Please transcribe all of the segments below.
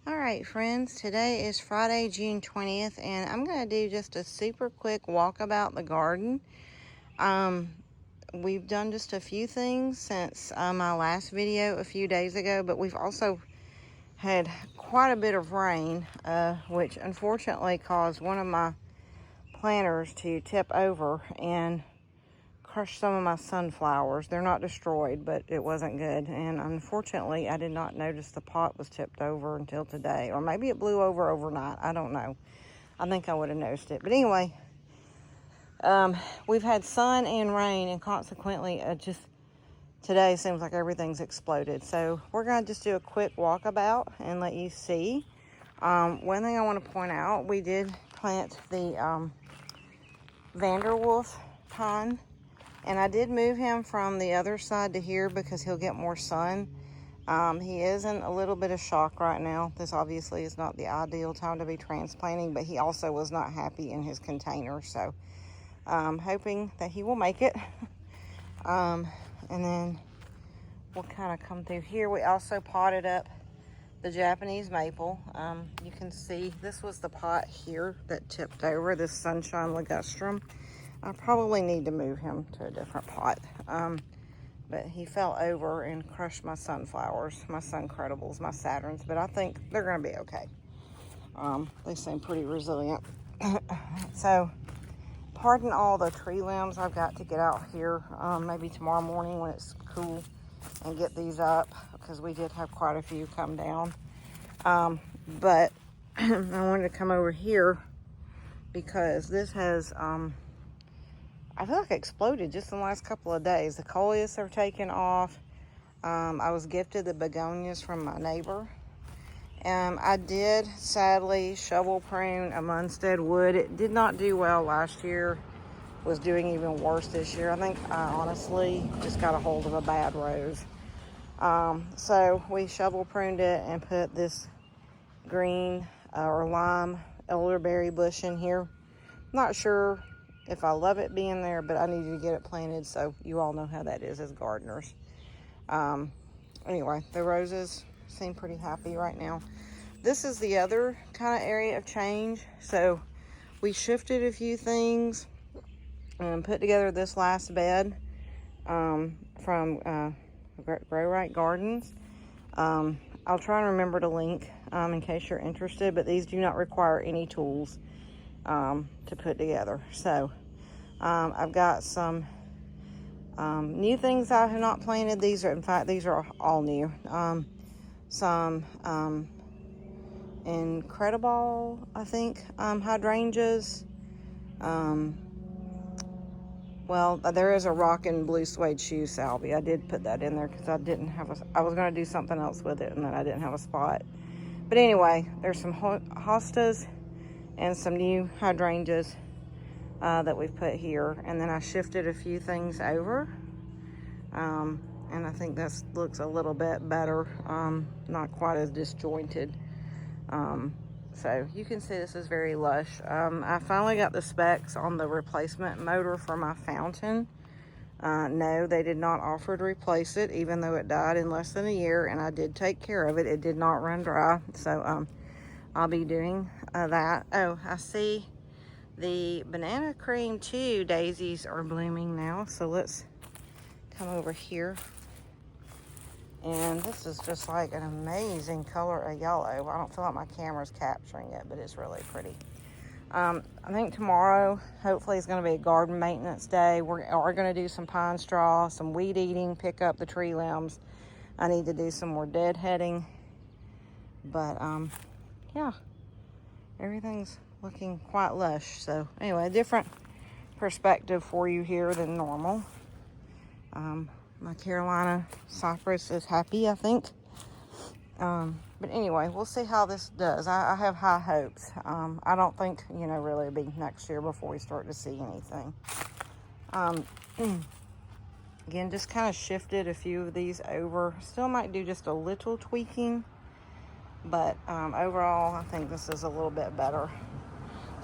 All right, friends, today is Friday, June 20th, and I'm going to do just a super quick walk about the garden. We've done just a few things since my last video a few days ago, but we've also had quite a bit of rain, which unfortunately caused one of my planters to tip over and crush some of my sunflowers. They're not destroyed, but it wasn't good. And unfortunately, I did not notice the pot was tipped over until today. Or maybe it blew over overnight. I don't know. I think I would have noticed it. But anyway, we've had sun and rain, and consequently, just today seems like everything's exploded. So we're going to just do a quick walkabout and let you see. One thing I want to point out, we did plant the Vanderwolf pine. And I did move him from the other side to here because he'll get more sun. He is in a little bit of shock right now. This obviously is not the ideal time to be transplanting, but he also was not happy in his container. So I'm hoping that he will make it. And then we'll kind of come through here. We also potted up the Japanese maple. You can see this was the pot here that tipped over, this Sunshine Ligustrum. I probably need to move him to a different pot. But he fell over and crushed my sunflowers, my Suncredibles, my Saturns. But I think they're going to be okay. They seem pretty resilient. So, pardon all the tree limbs. I've got to get out here maybe tomorrow morning when it's cool and get these up, because we did have quite a few come down. But I wanted to come over here because this has... I feel like it exploded just in the last couple of days. The coleus are taken off. I was gifted the begonias from my neighbor. I did sadly shovel prune a Munstead wood. It did not do well last year. It was doing even worse this year. I think I honestly just got a hold of a bad rose. So we shovel pruned it and put this green or lime elderberry bush in here. Not sure if I love it being there, but I needed to get it planted, so you all know how that is as gardeners. Anyway, the roses seem pretty happy right now. This is the other kind of area of change. So we shifted a few things and put together this last bed from Grow Right Gardens. I'll try and remember to link in case you're interested, but these do not require any tools to put together. So I've got some new things I have not planted. These are all new. Some Incredible, I think, hydrangeas. Well, there is a rockin' blue suede shoe salvia. I did put that in there because I was going to do something else with it, and then I didn't have a spot. But anyway, there's some hostas and some new hydrangeas that we've put here. And then I shifted a few things over. And I think this looks a little bit better. Not quite as disjointed. So you can see this is very lush. I finally got the specs on the replacement motor for my fountain. No, they did not offer to replace it, even though it died in less than a year, and I did take care of it. It did not run dry, so I'll be doing that. Oh, I see the banana cream 2 daisies are blooming now, so let's come over here. And this is just like an amazing color of yellow. I don't feel like my camera's capturing it, but it's really pretty. I think tomorrow, hopefully, is going to be a garden maintenance day. We're going to do some pine straw, some weed eating, pick up the tree limbs. I need to do some more deadheading. But, yeah, everything's looking quite lush. So, anyway, a different perspective for you here than normal. My Carolina cypress is happy, I think. But anyway, we'll see how this does. I have high hopes. I don't think, really it'll be next year before we start to see anything. Again, just kind of shifted a few of these over. Still might do just a little tweaking. But overall, I think this is a little bit better.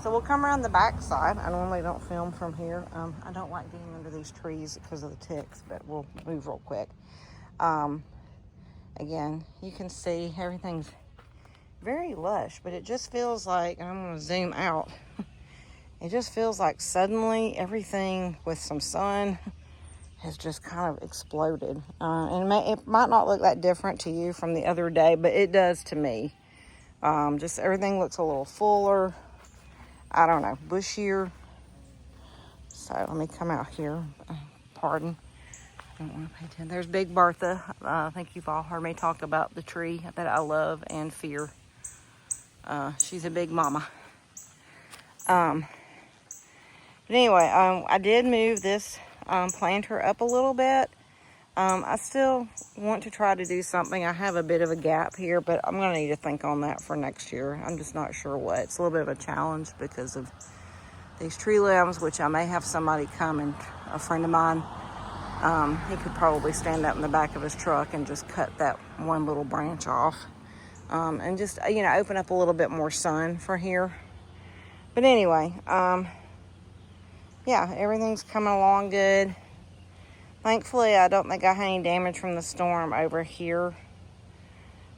So we'll come around the back side. I normally don't film from here. I don't like being under these trees because of the ticks, but we'll move real quick. Again, you can see everything's very lush, but it just feels like, and I'm going to zoom out, it just feels like suddenly everything with some sun has just kind of exploded. And it might not look that different to you from the other day, but it does to me. Just everything looks a little fuller. I don't know, bushier. So let me come out here. Pardon. I don't want to pay attention. There's Big Bertha. I think you've all heard me talk about the tree that I love and fear. She's a big mama. But anyway, I did move this planter up a little bit. I still want to try to do something. I have a bit of a gap here, but I'm going to need to think on that for next year. I'm just not sure what. It's a little bit of a challenge because of these tree limbs, which I may have somebody come, and a friend of mine, he could probably stand up in the back of his truck and just cut that one little branch off. And just, open up a little bit more sun for here. But anyway, yeah, everything's coming along good. Thankfully, I don't think I had any damage from the storm over here.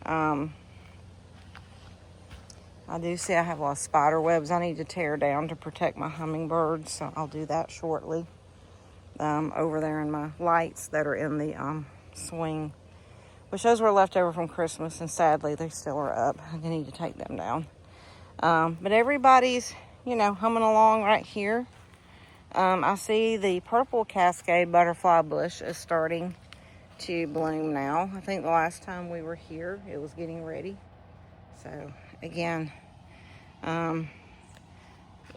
I do see I have a lot of spider webs I need to tear down to protect my hummingbirds, so I'll do that shortly. Over there in my lights that are in the swing, which those were left over from Christmas, and sadly they still are up. I need to take them down. But everybody's, humming along right here. I see the purple cascade butterfly bush is starting to bloom now. I think the last time we were here, it was getting ready. So again,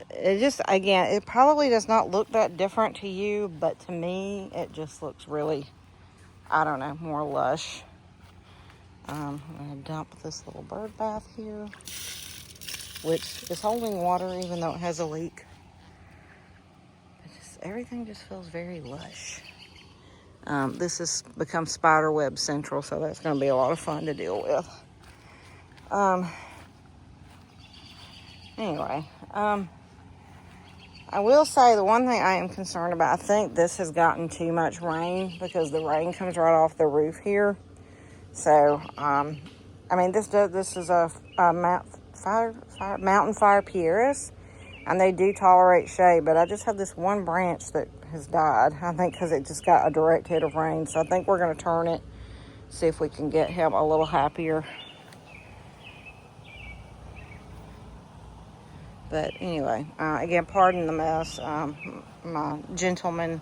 it probably does not look that different to you, but to me, it just looks really, I don't know, more lush. I'm going to dump this little bird bath here, which is holding water even though it has a leak. Everything just feels very lush. This has become spider web central, so that's going to be a lot of fun to deal with. Anyway, I will say the one thing I am concerned about, I think this has gotten too much rain because the rain comes right off the roof here. So, this is a mountain fire Pieris, and they do tolerate shade, but I just have this one branch that has died, I think because it just got a direct hit of rain. So I think we're going to turn it, see if we can get him a little happier. But anyway, again, pardon the mess. My gentleman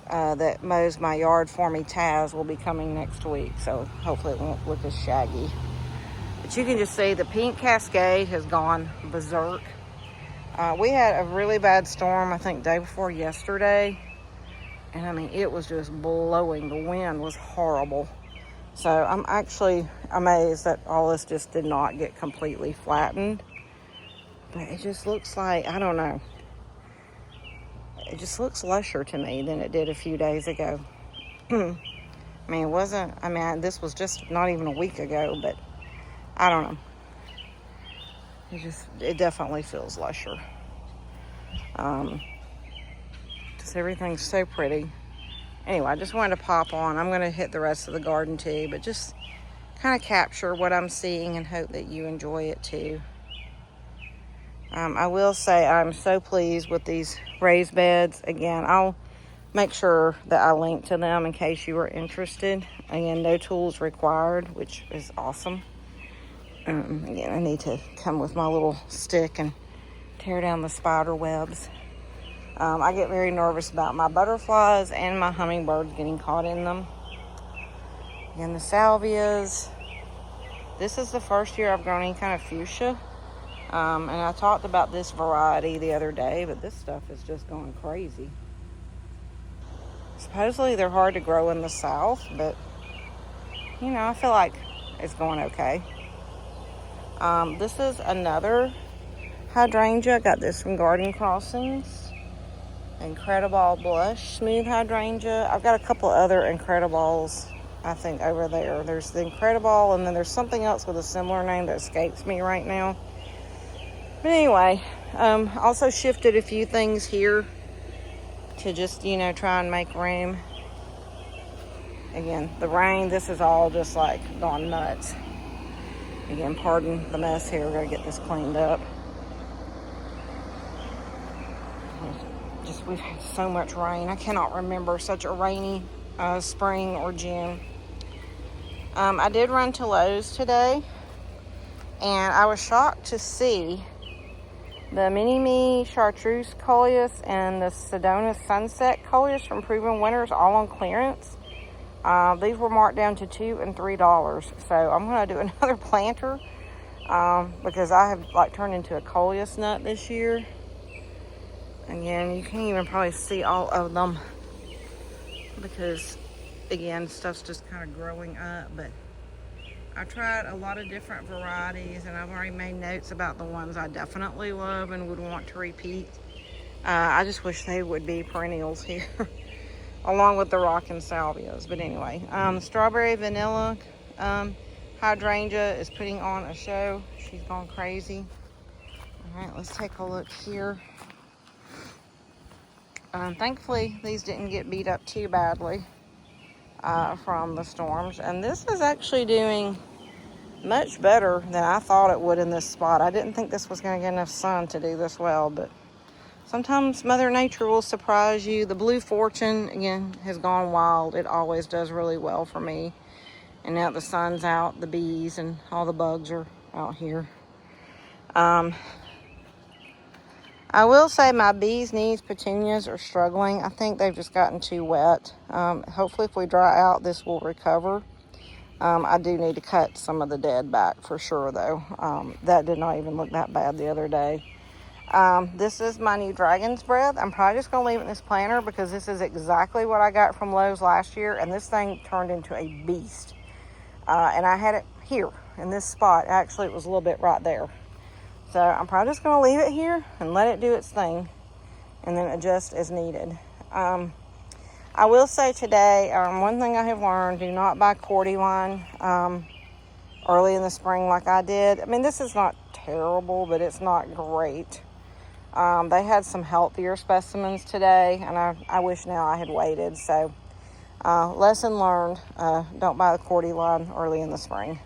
that mows my yard for me, Taz, will be coming next week, so hopefully it won't look as shaggy. But you can just see the pink cascade has gone berserk. We had a really bad storm, I think, day before yesterday. And, it was just blowing. The wind was horrible. So I'm actually amazed that all this just did not get completely flattened. But it just looks like, I don't know. It just looks lusher to me than it did a few days ago. This was just not even a week ago, but I don't know. It definitely feels lusher. Just everything's so pretty. Anyway, I just wanted to pop on. I'm going to hit the rest of the garden too, but just kind of capture what I'm seeing and hope that you enjoy it too. I will say I'm so pleased with these raised beds. Again, I'll make sure that I link to them in case you are interested. Again, no tools required, which is awesome. Again, I need to come with my little stick and tear down the spider webs. I get very nervous about my butterflies and my hummingbirds getting caught in them. Again, the salvias. This is the first year I've grown any kind of fuchsia. And I talked about this variety the other day, but this stuff is just going crazy. Supposedly they're hard to grow in the south, but, I feel like it's going okay. This is another hydrangea. I got this from Garden Crossings. Incredible Blush Smooth Hydrangea. I've got a couple other Incredibles, I think, over there. There's the Incredible, and then there's something else with a similar name that escapes me right now. But anyway, also shifted a few things here to just, try and make room. Again, the rain, this is all just like gone nuts. Again, pardon the mess here. We're going to get this cleaned up. We've had so much rain. I cannot remember such a rainy spring or June. I did run to Lowe's today, and I was shocked to see the Mini-Me Chartreuse Coleus and the Sedona Sunset Coleus from Proven Winners all on clearance. These were marked down to $2 and $3. So I'm going to do another planter because I have turned into a Coleus nut this year. Again, you can't even probably see all of them because, again, stuff's just kind of growing up. But I tried a lot of different varieties, and I've already made notes about the ones I definitely love and would want to repeat. I just wish they would be perennials here, along with the rockin' salvias. But anyway, strawberry vanilla hydrangea is putting on a show. She's gone crazy. All right, let's take a look here. Thankfully, these didn't get beat up too badly from the storms. And this is actually doing much better than I thought it would in this spot. I didn't think this was going to get enough sun to do this well, but sometimes Mother Nature will surprise you. The Blue Fortune, again, has gone wild. It always does really well for me. And now the sun's out, the bees and all the bugs are out here. I will say my bees' knees petunias are struggling. I think they've just gotten too wet. Hopefully if we dry out, this will recover. I do need to cut some of the dead back for sure, though. That did not even look that bad the other day. This is my new Dragon's Breath. I'm probably just going to leave it in this planter because this is exactly what I got from Lowe's last year, and this thing turned into a beast. And I had it here in this spot. Actually, it was a little bit right there. So I'm probably just going to leave it here and let it do its thing and then adjust as needed. I will say today, one thing I have learned, do not buy cordyline early in the spring like I did. I mean, this is not terrible, but it's not great. They had some healthier specimens today, and I wish now I had waited. So lesson learned, don't buy the cordyline early in the spring.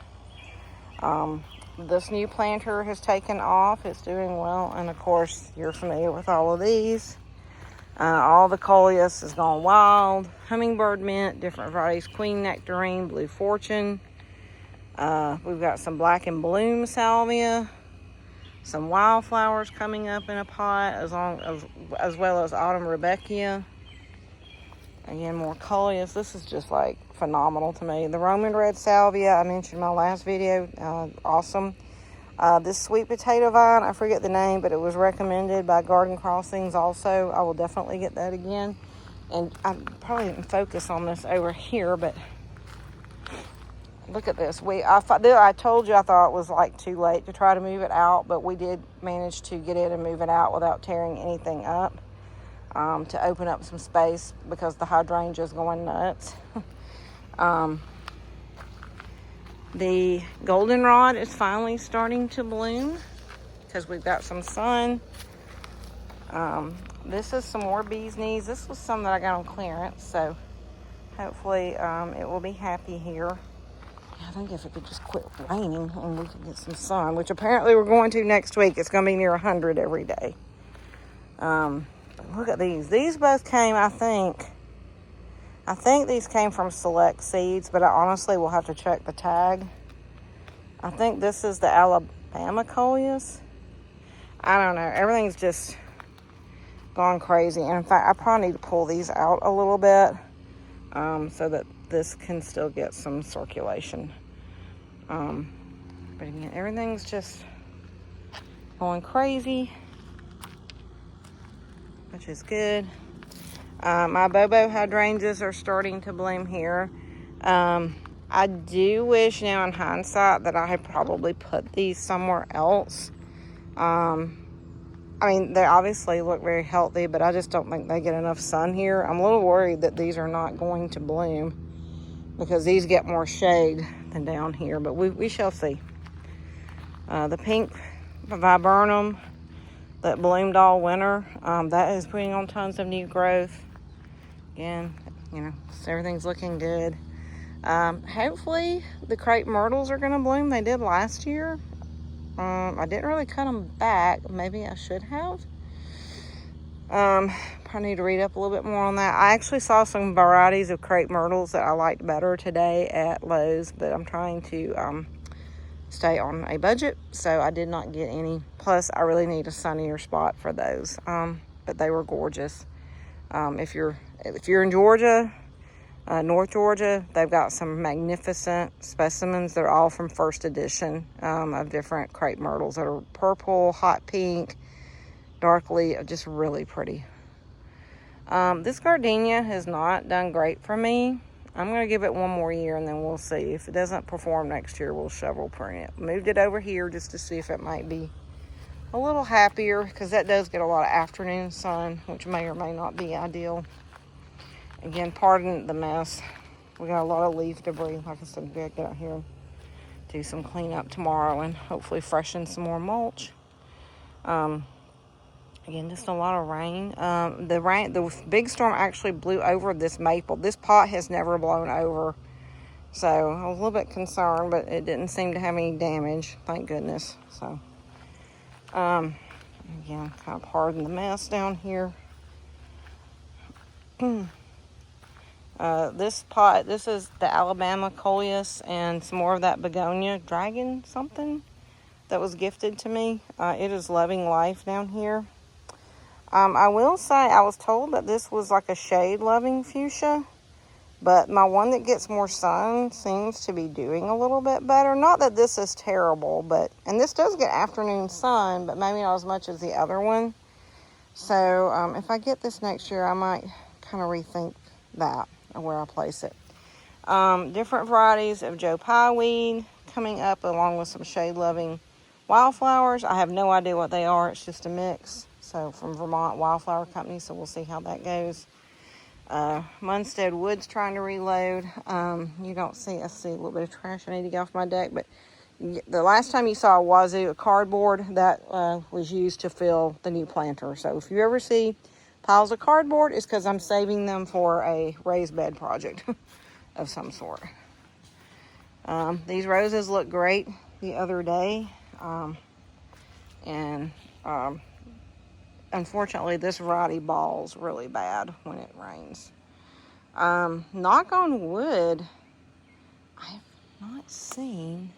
This new planter has taken off. It's doing well. And, of course, you're familiar with all of these. All the Coleus has gone wild. Hummingbird mint, different varieties. Queen Nectarine, Blue Fortune. We've got some Black and Bloom salvia. Some wildflowers coming up in a pot, as well as Autumn Rebecca. Again, more Coleus. This is just phenomenal to me. The Roman Red Salvia, I mentioned in my last video. Awesome. This sweet potato vine, I forget the name, but it was recommended by Garden Crossings also. I will definitely get that again. And I probably didn't focus on this over here, but look at this. I told you I thought it was too late to try to move it out, but we did manage to get in and move it out without tearing anything up. To open up some space because the hydrangea is going nuts. The goldenrod is finally starting to bloom because we've got some sun. This is some more bee's knees. This was some that I got on clearance, so hopefully it will be happy here. I think if it could just quit raining and we could get some sun, which apparently we're going to next week. It's going to be near 100 every day. Look at these. These both came, I think these came from Select Seeds, but I honestly will have to check the tag. I think this is the Alabama Coleus. I don't know. Everything's just gone crazy. And in fact, I probably need to pull these out a little bit so that this can still get some circulation. But again, everything's just going crazy, which is good. My Bobo hydrangeas are starting to bloom here. I do wish now in hindsight that I had probably put these somewhere else. I mean, they obviously look very healthy, but I just don't think they get enough sun here. I'm a little worried that these are not going to bloom because these get more shade than down here, but we shall see. The pink viburnum that bloomed all winter, that is putting on tons of new growth. Again, so everything's looking good. Hopefully the crepe myrtles are going to bloom. They did last year. I didn't really cut them back. Maybe I should have. Probably need to read up a little bit more on that. I actually saw some varieties of crepe myrtles that I liked better today at Lowe's, but I'm trying to stay on a budget, so I did not get any. Plus, I really need a sunnier spot for those. But they were gorgeous. If you're in Georgia, North Georgia, they've got some magnificent specimens. They're all from first edition of different crepe myrtles that are purple, hot pink, darkly, just really pretty. This gardenia has not done great for me. I'm going to give it one more year and then we'll see. If it doesn't perform next year, we'll shovel prune it. Moved it over here just to see if it might be a little happier, because that does get a lot of afternoon sun, which may or may not be ideal. Again, pardon the mess. We got a lot of leaf debris. Like I said, we gotta get out here and do some cleanup tomorrow and hopefully freshen some more mulch. Again, just a lot of rain. The big storm actually blew over this maple. This pot has never blown over. So I was a little bit concerned, but it didn't seem to have any damage, thank goodness. So, again, kind of pardon the mess down here. This pot, this is the Alabama coleus and some more of that begonia dragon something that was gifted to me. It is loving life down here. I will say I was told that this was like a shade-loving fuchsia, but my one that gets more sun seems to be doing a little bit better. Not that this is terrible, and this does get afternoon sun, but maybe not as much as the other one. So if I get this next year, I might kind of rethink that and where I place it. Different varieties of Joe Pye weed coming up, along with some shade-loving wildflowers. I have no idea what they are. It's just a mix. So from Vermont Wildflower Company, so we'll see how that goes. Munstead Wood's trying to reload. You don't see, I see a little bit of trash I need to get off my deck, but the last time you saw a wazoo, a cardboard, that was used to fill the new planter. So if you ever see piles of cardboard, it's because I'm saving them for a raised bed project of some sort. These roses look great the other day, unfortunately, this variety balls really bad when it rains. Knock on wood, I've not seen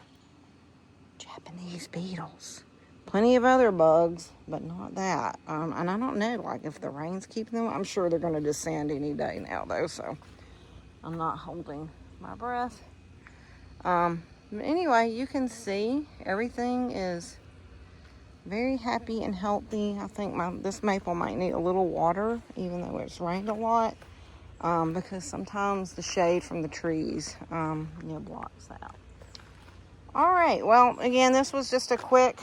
Japanese beetles. Plenty of other bugs, but not that. And I don't know, like, if the rain's keeping them, I'm sure they're going to descend any day now, though, so I'm not holding my breath. But anyway, you can see everything is very happy and healthy. I think this maple might need a little water, even though it's rained a lot, because sometimes the shade from the trees blocks that. All right, well, again, this was just a quick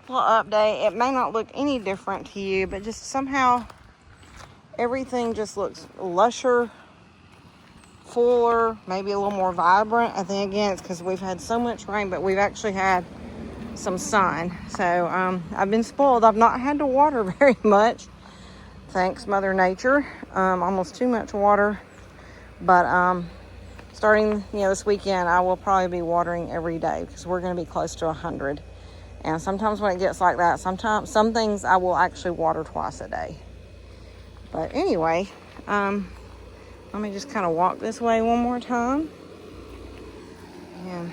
little update. It may not look any different to you, but just somehow everything just looks lusher, fuller, maybe a little more vibrant. I think, again, it's because we've had so much rain, but we've actually had some sun. So I've been spoiled. I've not had to water very much, thanks Mother Nature. Almost too much water, but starting this weekend, I will probably be watering every day, because we're going to be close to 100. And sometimes when it gets like that, some things I will actually water twice a day. But anyway, let me just kind of walk this way one more time. And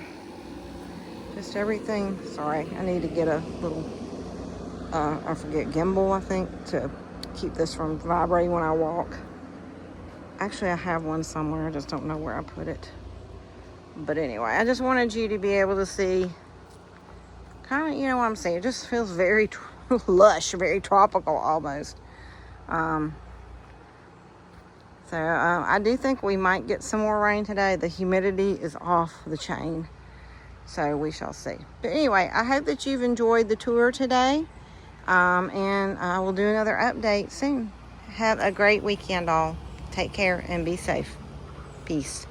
just everything. Sorry, I need to get a little, I forget, gimbal, I think, to keep this from vibrating when I walk. Actually, I have one somewhere. I just don't know where I put it. But anyway, I just wanted you to be able to see kind of, what I'm saying. It just feels very lush, very tropical almost. So I do think we might get some more rain today. The humidity is off the chain. So we shall see. But anyway, I hope that you've enjoyed the tour today. And I will do another update soon. Have a great weekend, all. Take care and be safe. Peace.